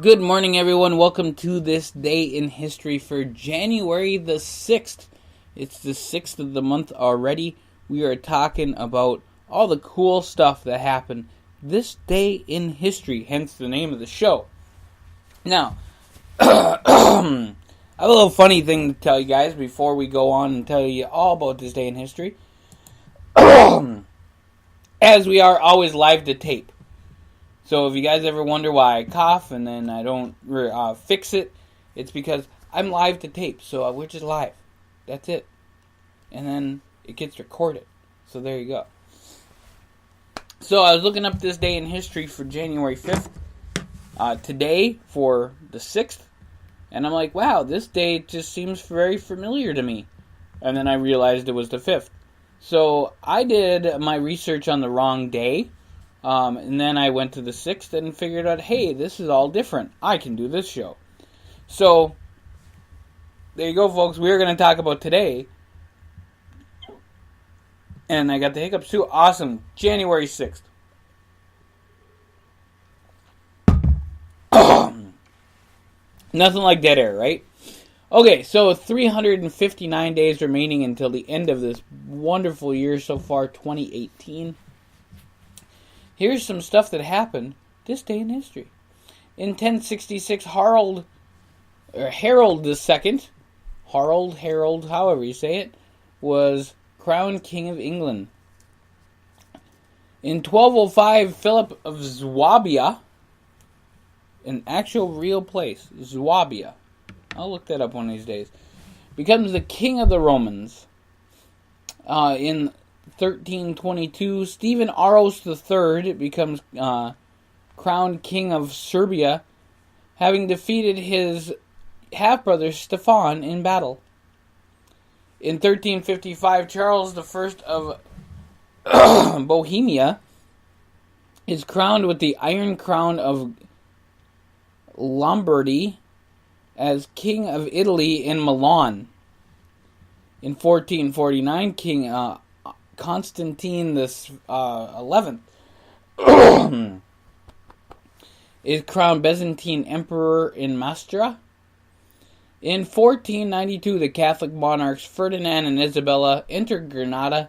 Good morning, everyone. Welcome to this day in history for January the 6th. It's the 6th of the month already. We are talking about all the cool stuff that happened this day in history, hence the name of the show. Now, I have a little funny thing to tell you guys before we go on and tell you all about this day in history. As we are always live to tape. So if you guys ever wonder why I cough and then I don't fix it, it's because I'm live to tape. So we're just live. That's it. And then it gets recorded. So there you go. So I was looking up this day in history for January 5th. Today for the 6th. And I'm like, wow, this day just seems very familiar to me. And then I realized it was the 5th. So I did my research on the wrong day. And then I went to the 6th and figured out, hey, this is all different. I can do this show. So, there you go, folks. We're going to talk about today. And I got the hiccups too. Awesome. January 6th. Nothing like dead air, right? Okay, so 359 days remaining until the end of this wonderful year so far, 2018. Here's some stuff that happened this day in history. In 1066, Harold II, Harold, however you say it, was crowned King of England. In 1205, Philip of Swabia, an actual real place, Swabia, I'll look that up one of these days, becomes the King of the Romans. In 1322, Stephen Aros III becomes crowned King of Serbia, having defeated his half-brother Stefan in battle. In 1355, Charles I of Bohemia is crowned with the Iron Crown of Lombardy as King of Italy in Milan. In 1449, King Constantine the 11th is crowned Byzantine Emperor in Mastra. In 1492, the Catholic monarchs Ferdinand and Isabella enter Granada,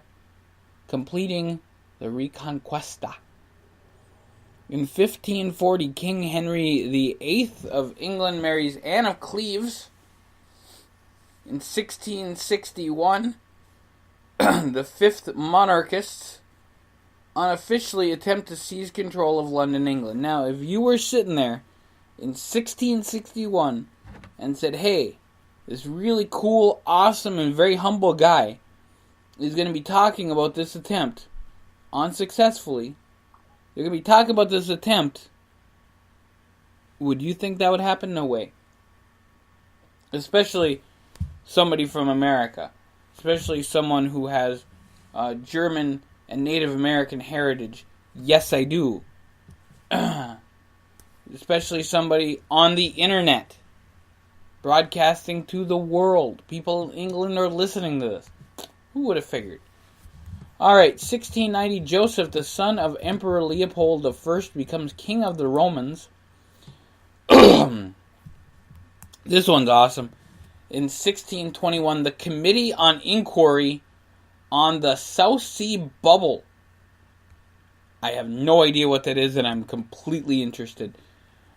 completing the Reconquista. In 1540, King Henry VIII of England marries Anne of Cleves. In 1661, the fifth monarchists unofficially attempt to seize control of London, England. Now, if you were sitting there in 1661 and said, hey, this really cool, awesome, and very humble guy is going to be talking about this attempt unsuccessfully, they're going to be talking about this attempt, would you think that would happen? No way. Especially somebody from America. Especially someone who has German and Native American heritage. Yes, I do. Especially somebody on the internet. Broadcasting to the world. People in England are listening to this. Who would have figured? Alright, 1690, Joseph, the son of Emperor Leopold I, becomes King of the Romans. This one's awesome. In 1621, the Committee on Inquiry on the South Sea Bubble. I have no idea what that is, and I'm completely interested.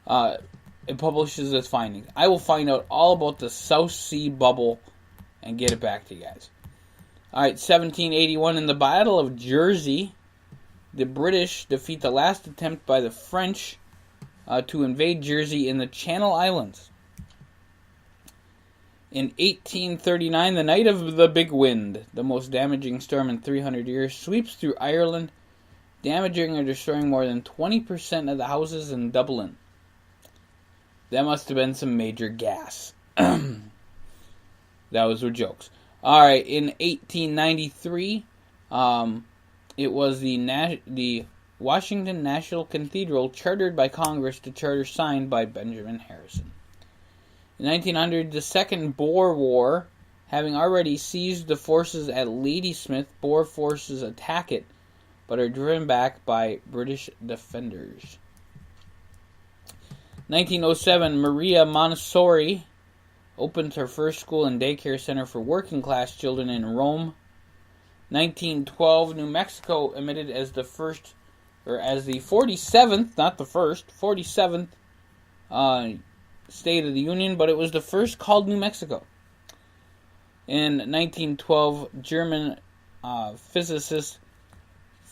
It publishes its findings. I will find out all about the South Sea Bubble and get it back to you guys. Alright, 1781, in the Battle of Jersey, the British defeat the last attempt by the French to invade Jersey in the Channel Islands. In 1839, the night of the Big Wind, the most damaging storm in 300 years, sweeps through Ireland, damaging or destroying more than 20% of the houses in Dublin. That must have been some major gas. Those were jokes. Alright, in 1893, it was the Washington National Cathedral chartered by Congress to charter signed by Benjamin Harrison. In 1900, the Second Boer War, having already seized the forces at Ladysmith, Boer forces attack it, but are driven back by British defenders. 1907, Maria Montessori opened her first school and daycare center for working class children in Rome. 1912, New Mexico admitted as the 47th, not the first, 47th state of the Union, but it was the first called New Mexico. In 1912, German physicist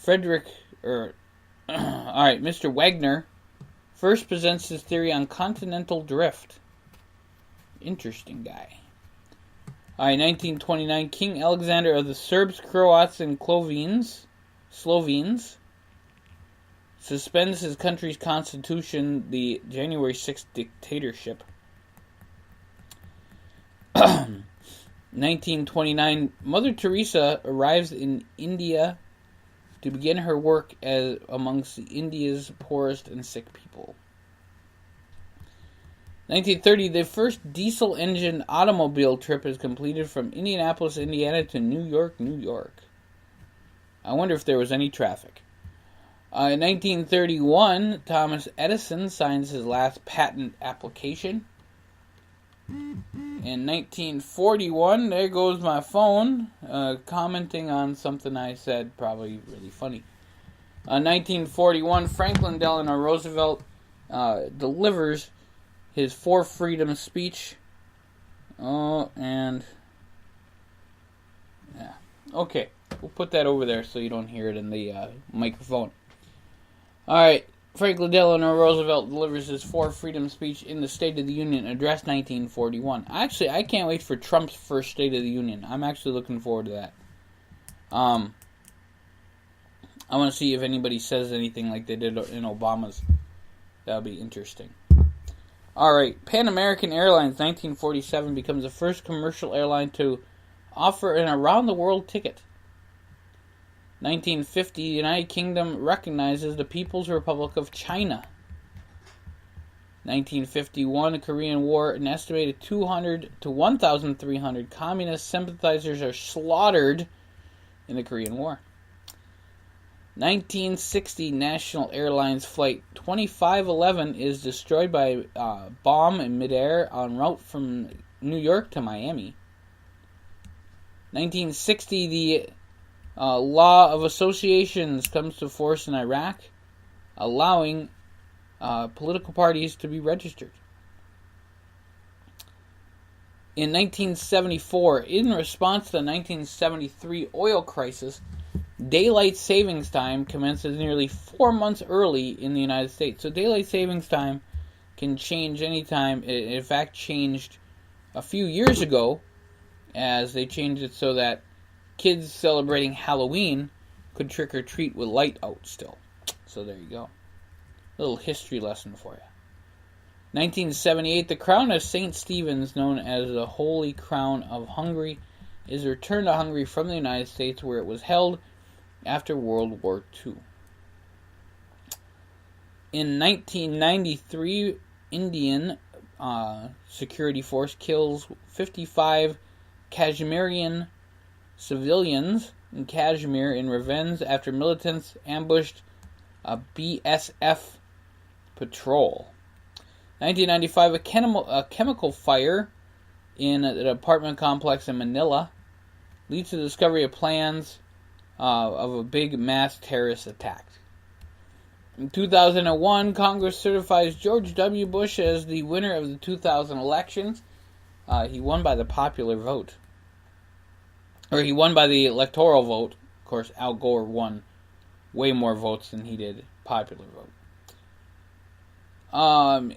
Mr. Wagner first presents his theory on continental drift. Interesting guy. 1929, King Alexander of the Serbs, Croats, and Slovenes suspends his country's constitution, the January 6th dictatorship. 1929, Mother Teresa arrives in India to begin her work amongst India's poorest and sick people. 1930, the first diesel-engine automobile trip is completed from Indianapolis, Indiana to New York, New York. I wonder if there was any traffic. In 1931, Thomas Edison signs his last patent application. In 1941, there goes my phone, commenting on something I said, probably really funny. 1941, Franklin Delano Roosevelt delivers his For Freedom speech. Okay. We'll put that over there so you don't hear it in the microphone. Alright. Franklin Delano Roosevelt delivers his For Freedom speech in the State of the Union Address 1941. Actually, I can't wait for Trump's first State of the Union. I'm actually looking forward to that. I want to see if anybody says anything like they did in Obama's. That'll be interesting. Alright, Pan American Airlines 1947 becomes the first commercial airline to offer an around-the-world ticket. 1950, the United Kingdom recognizes the People's Republic of China. 1951, the Korean War, an estimated 200 to 1,300 communist sympathizers are slaughtered in the Korean War. 1960, National Airlines Flight 2511 is destroyed by a bomb in midair en route from New York to Miami. 1960, the Law of Associations comes to force in Iraq, allowing political parties to be registered. In 1974, in response to the 1973 oil crisis, daylight savings time commences nearly 4 months early in the United States. So daylight savings time can change anytime. It in fact changed a few years ago, as they changed it so that kids celebrating Halloween could trick or treat with light out still. So there you go. A little history lesson for you. 1978, the crown of St. Stephen's, known as the Holy Crown of Hungary, is returned to Hungary from the United States, where it was held after World War II. In 1993, Indian security force kills 55 Kashmirian civilians in Kashmir in revenge after militants ambushed a BSF patrol. 1995, a chemical fire in an apartment complex in Manila leads to the discovery of plans of a big mass terrorist attack. In 2001, Congress certifies George W. Bush as the winner of the 2000 elections. He won by the popular vote. Or he won by the electoral vote. Of course, Al Gore won way more votes than he did popular vote.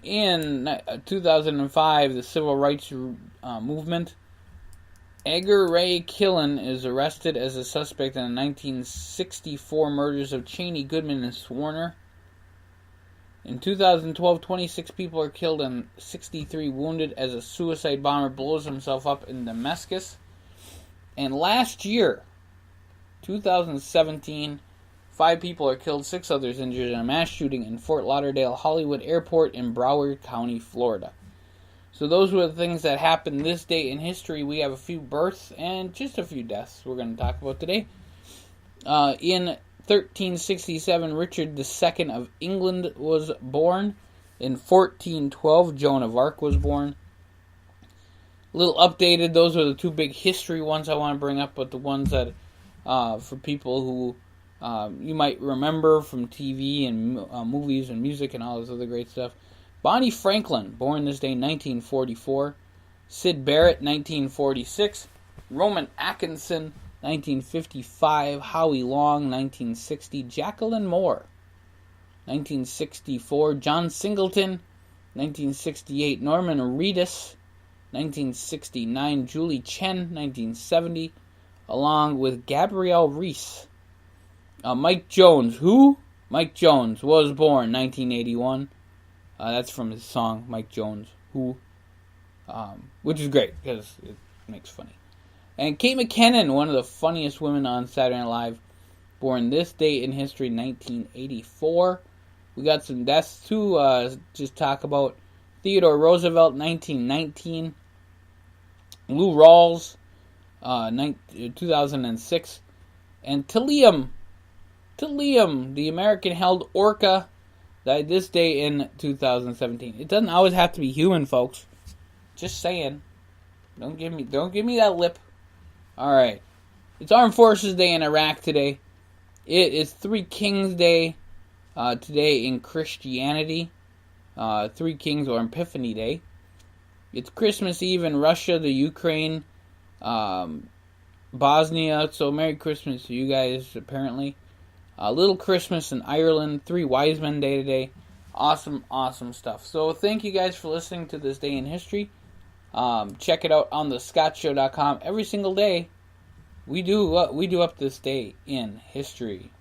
In 2005, the civil rights movement, Edgar Ray Killen is arrested as a suspect in the 1964 murders of Cheney, Goodman, and Swarner. In 2012, 26 people are killed and 63 wounded as a suicide bomber blows himself up in Damascus. And last year, 2017, 5 people are killed, 6 others injured in a mass shooting in Fort Lauderdale Hollywood Airport in Broward County, Florida. So those were the things that happened this day in history. We have a few births and just a few deaths we're going to talk about today. In 1367, Richard II of England was born. In 1412, Joan of Arc was born. A little updated. Those are the two big history ones I want to bring up, but the ones that, for people who you might remember from TV and movies and music and all this other great stuff. Bonnie Franklin, born this day, 1944. Syd Barrett, 1946. Rowan Atkinson, 1955. Howie Long, 1960. Jacqueline Moore, 1964. John Singleton, 1968. Norman Reedus, 1969. Julie Chen, 1970. Along with Gabrielle Reese. Mike Jones. Who? Mike Jones was born 1981. That's from his song, Mike Jones. Who? Which is great because it makes funny. And Kate McKinnon, one of the funniest women on Saturday Night Live, born this date in history, 1984. We got some deaths to just talk about. Theodore Roosevelt, 1919. Lou Rawls, 2006. And Tilium, the American-held orca, died this day in 2017. It doesn't always have to be human, folks. Just saying. Don't give me that lip. All right. It's Armed Forces Day in Iraq today. It is Three Kings Day today in Christianity. Three Kings or Epiphany Day. It's Christmas Eve in Russia, the Ukraine, Bosnia. So Merry Christmas to you guys, apparently. Little Christmas in Ireland. Three Wise Men Day today. Awesome, awesome stuff. So thank you guys for listening to this day in history. Check it out on thescottshow.com every single day. We do up this day in history.